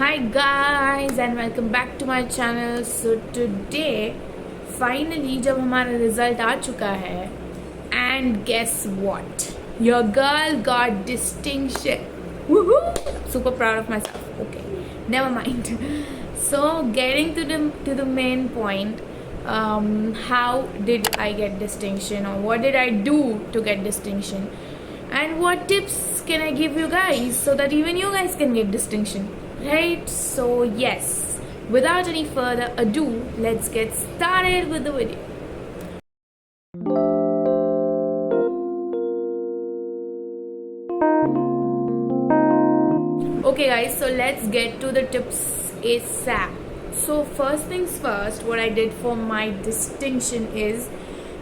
Hi guys and welcome back to my channel. So today finally जब हमारा result आ चुका है and guess what? Your girl got distinction. Woohoo! Super proud of myself. Okay, never mind. So getting to the main point, how did I get distinction or what did I do to get distinction? And what tips can I give you guys so that even you guys can get distinction? Right? So yes, without any further ado, let's get started with the video. Okay guys, so let's get to the tips ASAP. So first things first, what I did for my distinction is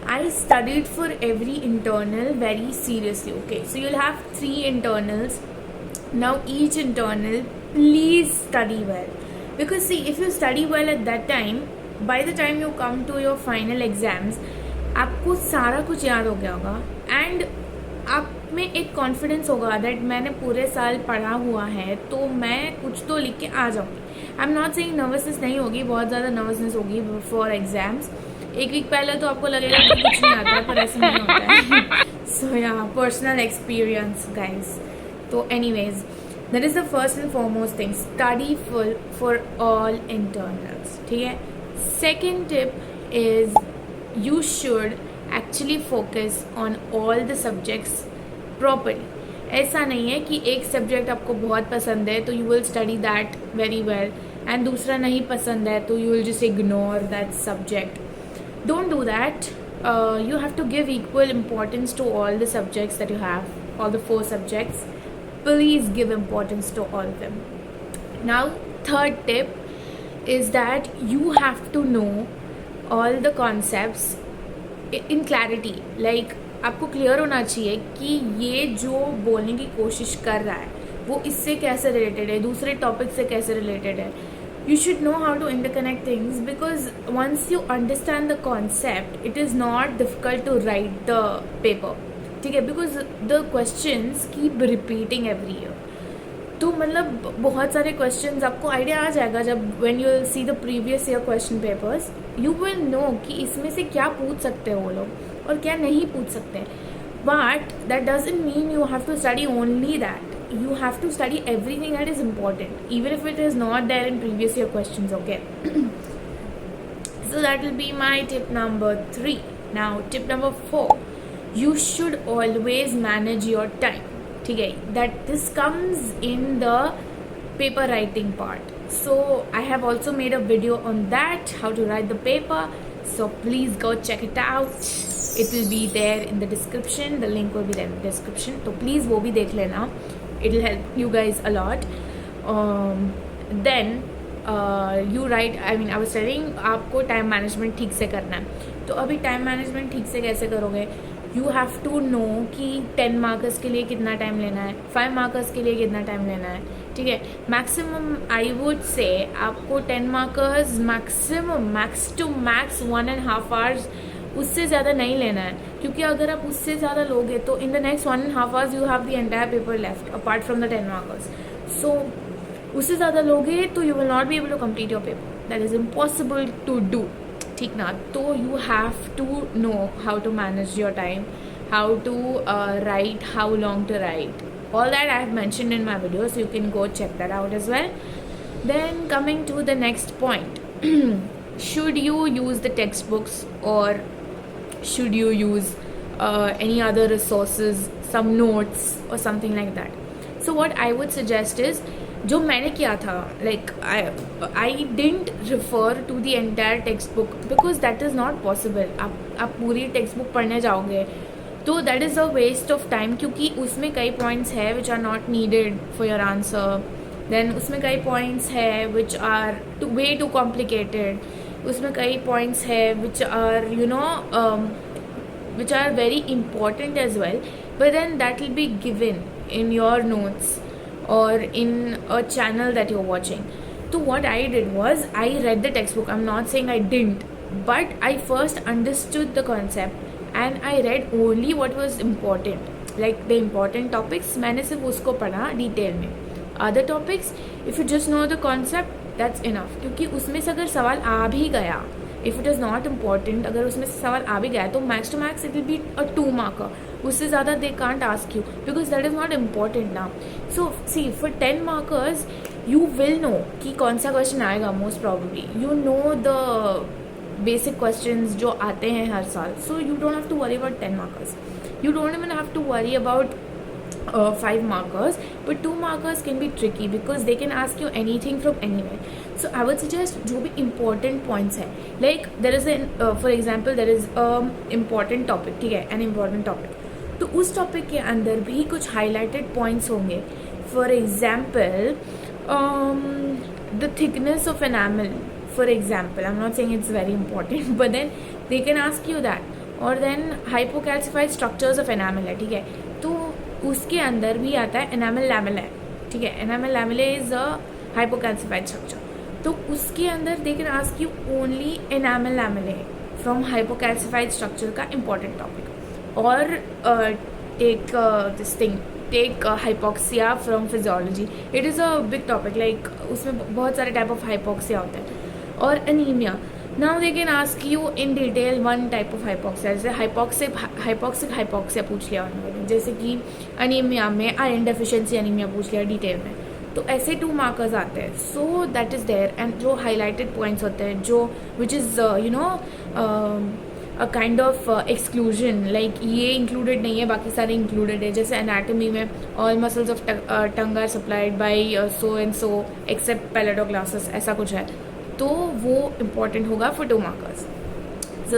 I studied for every internal very seriously. Okay, so you'll have 3 internals. Now each internal, please study well, because see, if you study well at that time, by the time you come to your final exams, आपको सारा कुछ याद हो गया होगा and आप में एक कॉन्फिडेंस होगा दैट मैंने पूरे साल पढ़ा हुआ है तो मैं कुछ तो लिख के आ जाऊँगी. I am not saying nervousness नहीं होगी, बहुत ज़्यादा नर्वसनेस होगी फॉर एग्जाम्स. एक वीक पहले तो आपको लगेगा कि कुछ नहीं आता है, पर ऐसा नहीं होता है. सो या पर्सनल एक्सपीरियंस गाइज. तो anyways, that is the first and foremost thing. Study full for all internals. ठीक है. Second tip is you should actually focus on all the subjects properly. ऐसा नहीं है कि एक सब्जेक्ट आपको बहुत पसंद है तो you will study that very well and दूसरा नहीं पसंद है तो you will just ignore that subject. Don't do that. You have to give equal importance to all the subjects that you have, all the 4 subjects. Please give importance to all of them. Now, third tip is that you have to know all the concepts in clarity. Like, आपको clear होना चाहिए कि ये जो बोलने की कोशिश कर रहा है वो इससे कैसे रिलेटेड है, दूसरे टॉपिक से कैसे रिलेटेड है. You should know how to interconnect things, because once you understand the concept, it is not difficult to write the paper. ठीक है, because the questions keep repeating every year. तो मतलब बहुत सारे क्वेश्चंस आपको आइडिया आ जाएगा जब when you will see the previous year question papers. You will know कि इसमें से क्या पूछ सकते हैं वो लोग और क्या नहीं पूछ सकते. But that doesn't mean you have to study only that. You have to study everything that is important, even if it is not there in previous year questions. Okay. So that will be my tip number 3. Now tip number 4, you should always manage your time. ठीक है, that this comes in the paper writing part. So I have also made a video on that, how to write the paper. So please go check it out. It will be there in the description. The link will be there in the description. तो please वो भी देख लेना. It will help you guys a lot. Then you write, I mean I was telling आपको time management ठीक से करना है. तो अभी टाइम मैनेजमेंट ठीक से कैसे करोगे? यू हैव टू नो कि 10 मार्कर्स के लिए कितना टाइम लेना है, 5 मार्कर्स के लिए कितना टाइम लेना है. ठीक है, मैक्सिमम आई वुड से आपको 10 markers maximum, max to max 1.5 hours, उससे ज़्यादा नहीं लेना है. क्योंकि अगर आप उससे ज़्यादा लोगे तो in the next 1.5 hours you have the entire paper left apart from the 10 markers. So उससे ज़्यादा लोगे तो you will not be able to complete your paper. That is impossible to do. ठीक ना. तो you have to know how to manage your time, how to write, how long to write. All that I have mentioned in my video, so you can go check that out as well. Then coming to the next point, should you use the textbooks or should you use any other resources, some notes or something like that? So what I would suggest is, जो मैंने किया था, like I didn't refer to the entire textbook because that is not possible. आप पूरी textbook पढ़ने जाओगे तो that is a waste of time, क्योंकि उसमें कई पॉइंट्स है which are not needed for your answer. Then उसमें कई पॉइंट्स है which are way too complicated. उसमें कई पॉइंट्स है which are you know which are very important as well, but then that will be given in your notes or in a channel that you're watching. So what I did was I read the textbook. I'm not saying I didn't, but I first understood the concept and I read only what was important, like the important topics. मैंने सिर्फ उसको पढ़ा detail में. Other topics, if you just know the concept that's enough, क्योंकि उसमें से अगर सवाल आ भी गया, if it is not important, अगर उसमें से सवाल आ भी गया तो max to max it will be a 2 marker, उससे ज़्यादा they can't ask you because that is not important ना. So see for 10 markers you will know कि कौन सा क्वेश्चन आएगा most probably, you know the basic questions जो आते हैं हर साल. So you don't have to worry about 10 markers, you don't even have to worry about 5 markers, but 2 markers can be tricky because they can ask you anything from anywhere. So I would suggest जो भी important points है, like there is an for example there is important topic, ठीक है, an important topic, तो उस topic के अंदर भी कुछ highlighted points होंगे. For example the thickness of enamel, for example, I'm not saying it's very important but then they can ask you that. और देन हाइपोकैल्सिफाइड स्ट्रक्चर्स ऑफ एनामल है, ठीक है, तो उसके अंदर भी आता है एनामल लैमेला है, ठीक है, enamel lamella is a hypocalcified structure, तो उसके अंदर they can ask you only enamel lamella from hypocalcified structure का इंपॉर्टेंट टॉपिक. और take this thing, take hypoxia from physiology, it is a big topic, like उसमें बहुत सारे type of hypoxia होते हैं. और anaemia, now they can ask you in detail one type of hypoxia, जैसे hypoxic hypoxia पूछ लिया उन्होंने, जैसे कि अनीमिया में आयरन डेफिशिएंसी अनीमिया पूछ लिया डिटेल में, तो ऐसे 2 मार्कर्स आते हैं. So that is there. And जो हाईलाइटेड पॉइंट्स होते हैं जो which is you know a kind of exclusion, like ये इंक्लूडेड नहीं है बाकी सारे इंक्लूडेड है, जैसे एनाटमी में all muscles of tongue are supplied by so and so except palatoglossus, ऐसा कुछ है, तो वो इम्पॉर्टेंट होगा for 2 markers. So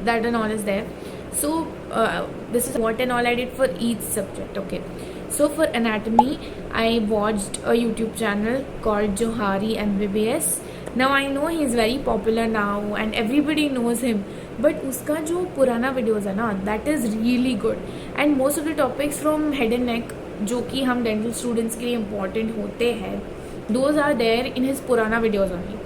that and all is there. So this is what and all I did for each subject. Okay, so for anatomy I watched a YouTube channel called Johari MBBS. Now I know he is very popular now and everybody knows him, but उसका जो पुराना videos है ना, that is really good. And most of the topics from head and neck जो कि हम dental students के लिए इम्पॉर्टेंट होते हैं, those are there in his पुराना videos only.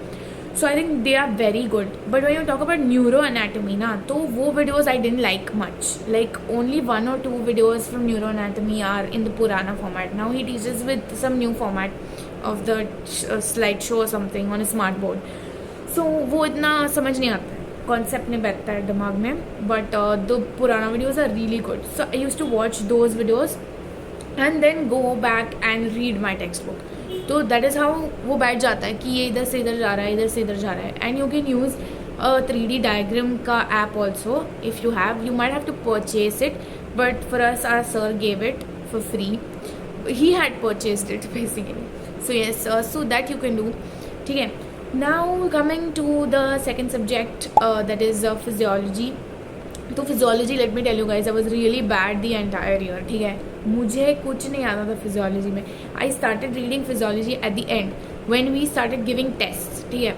So I think they are very good. But when you talk about neuroanatomy ना, तो वो videos I didn't like much. Like only 1 or 2 videos from neuroanatomy are in the Purana format. Now he teaches with some new format of the slideshow or something on a smart board. So वो इतना समझ नहीं आता है, concept नहीं बैठता है दिमाग में. But the Purana videos are really good. So I used to watch those videos and then go back and read my textbook. तो दैट इज़ हाउ वो बैठ जाता है कि ये इधर से इधर जा रहा है, इधर से इधर जा रहा है. And you can use 3D diagram का app also if you have. You might have to purchase it, but for us our sir gave it for free. He had purchased it basically. So yes, so that you can do. ठीक है, now coming to the second subject that is physiology. तो physiology, let me tell you guys, I was really bad the entire year. ठीक है, मुझे कुछ नहीं आता था फिजियोलॉजी में. I started reading physiology at the end when we started giving test. ठीक है,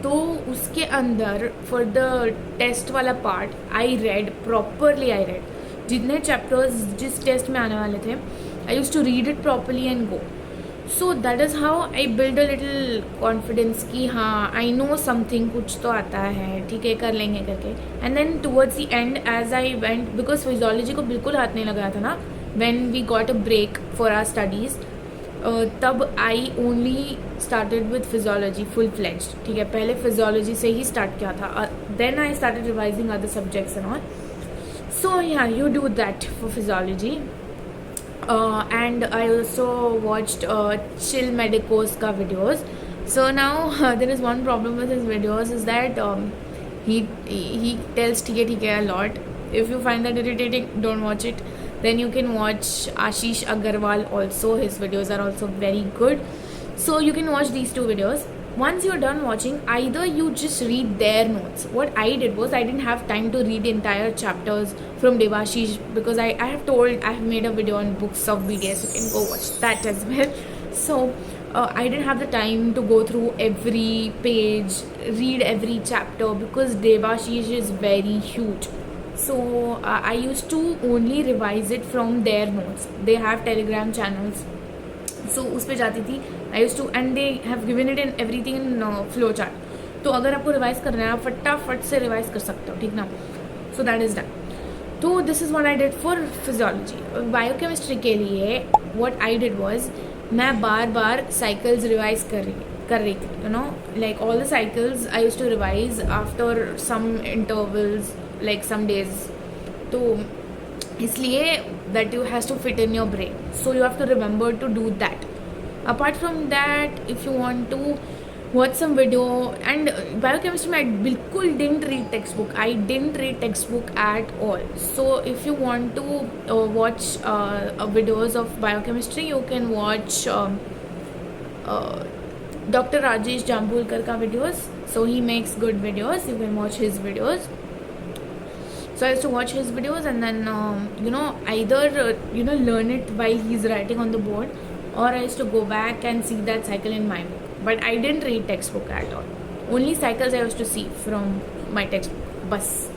तो उसके अंदर फॉर द टेस्ट वाला part I read properly. I read जितने चैप्टर्स जिस टेस्ट में आने वाले थे, I use to read it properly and go. So that is how I build a little confidence कि हाँ आई नो समथिंग, कुछ तो आता है, ठीक है, कर लेंगे करके. And then towards the end as I went, because physiology को बिल्कुल हाथ नहीं लगाया था ना, when we got a break for our studies, तब I only started with physiology full fledged. ठीक है, पहले physiology से ही start किया था. Then I started revising other subjects and all. So yeah, you do that for physiology. And I also watched Chill Medicos का videos. So now there is one problem with his videos is that he tells ठीक है a lot. If you find that irritating, don't watch it. Then you can watch Ashish Agarwal also. His videos are also very good. So you can watch these 2 videos. Once you're done watching, either you just read their notes. What I did was I didn't have time to read entire chapters from Devashish because I have made a video on books of BDS. You can go watch that as well. So I didn't have the time to go through every page, read every chapter because Devashish is very huge. So I used to only revise it from their notes. They have Telegram channels, so उस पे जाती थी. I used to, and they have given it in everything in flow chart. तो अगर आपको revise करना है, आप फटाफट से रिवाइज कर सकते हो, ठीक ना. So that is done. तो this is what I did for physiology. Biochemistry के लिए what I did was मैं बार बार साइकिल्स रिवाइज कर रही थी, you know, like all the cycles I used to revise after some intervals, like some days. तो इसलिए that you has to fit in your brain, so you have to remember to do that. Apart from that, if you want to watch some video, and biochemistry में I बिल्कुल didn't read textbook. I didn't read textbook at all. So if you want to watch videos of biochemistry, you can watch Dr. Rajesh Jambulkar ka videos. So he makes good videos. You can watch his videos. So I used to watch his videos and then either learn it while he's writing on the board, or I used to go back and see that cycle in my book. But I didn't read textbook at all. Only cycles I used to see from my textbook. Bus.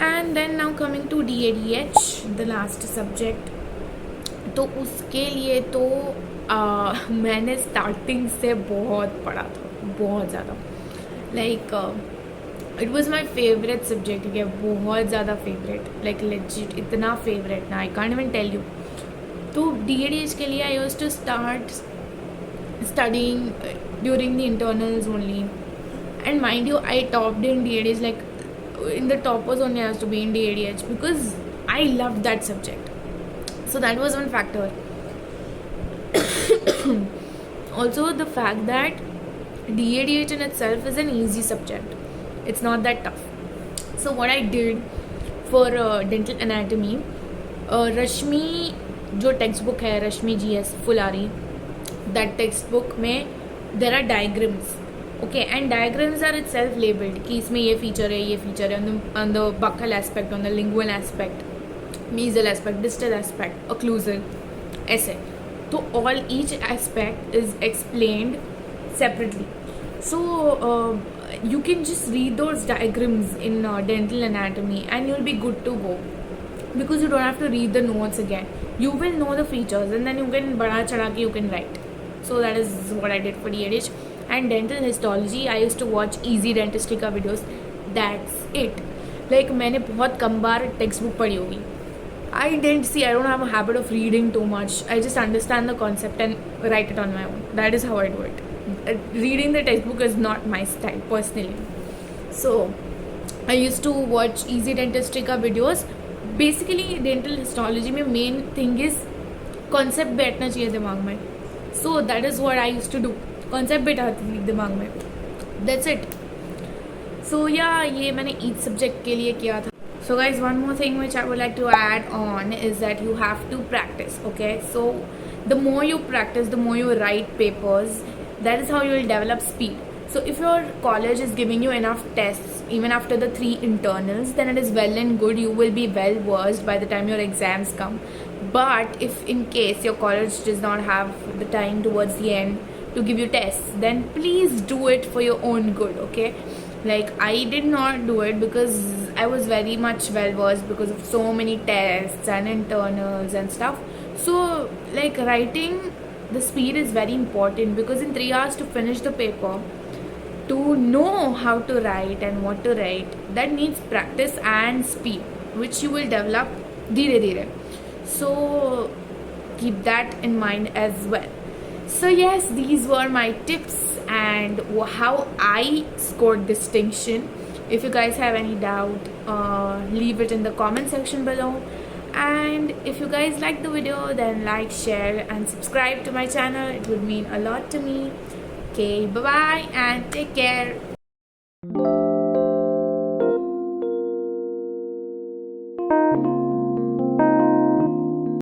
And then now coming to DADH, the last subject. तो उसके लिए तो मैंने starting से बहुत पढ़ा था, बहुत ज़्यादा. Like it was my favourite subject. ठीक है, बहुत ज़्यादा फेवरेट, लाइक लेजिट इतना फेवरेट ना, I can't even tell you. तो DADH के लिए I used to start studying during the internals only, and mind you, I topped in DADH, like in the toppers only I used to be in DADH because I loved that subject. So that was one factor. Also the fact that DADH in itself is an easy subject, it's not that tough. So what I did for dental anatomy, Rashmi जो textbook है, Rashmi GS Fulari, that textbook में there are diagrams, okay, and diagrams are itself labeled कि इसमें ये feature है, ये feature है, on the buccal aspect, on the lingual aspect, mesial aspect, distal aspect, occlusal, ऐसे. तो all each aspect is explained separately. So you can just read those diagrams in dental anatomy and you'll be good to go, because you don't have to read the notes again. You will know the features and then you can bada chada ke you can write. So that is what I did for DADH. And dental histology, I used to watch Easy Dentistry का videos. That's it. Like मैंने बहुत कम बार textbook पढ़ी होगी. I don't have a habit of reading too much. I just understand the concept and write it on my own. That is how I do it. Reading the textbook is not my style personally. So I used to watch Easy Dentistry का videos. Basically dental histology में main thing is concept बैठना चाहिए दिमाग में. So that is what I used to do. Concept बैठाती थी दिमाग में, दैट्स इट. सो या ये मैंने ईच सब्जेक्ट के लिए किया था. So guys, one more thing which I would like to add on is that you have to practise. Okay, so the more you practise, the more you write papers, that is how you will develop speed. So if your college is giving you enough tests even after the 3 internals, then it is well and good. You will be well versed by the time your exams come. But if in case your college does not have the time towards the end to give you tests, then please do it for your own good, okay? Like I did not do it because I was very much well versed because of so many tests and internals and stuff. So like writing, the speed is very important because in 3 hours to finish the paper, to know how to write and what to write, that needs practice and speed, which you will develop dheere dheere. So keep that in mind as well. So yes, these were my tips and how I scored distinction. If you guys have any doubt, leave it in the comment section below. And if you guys like the video, then like, share and subscribe to my channel. It would mean a lot to me. Okay, bye bye and take care.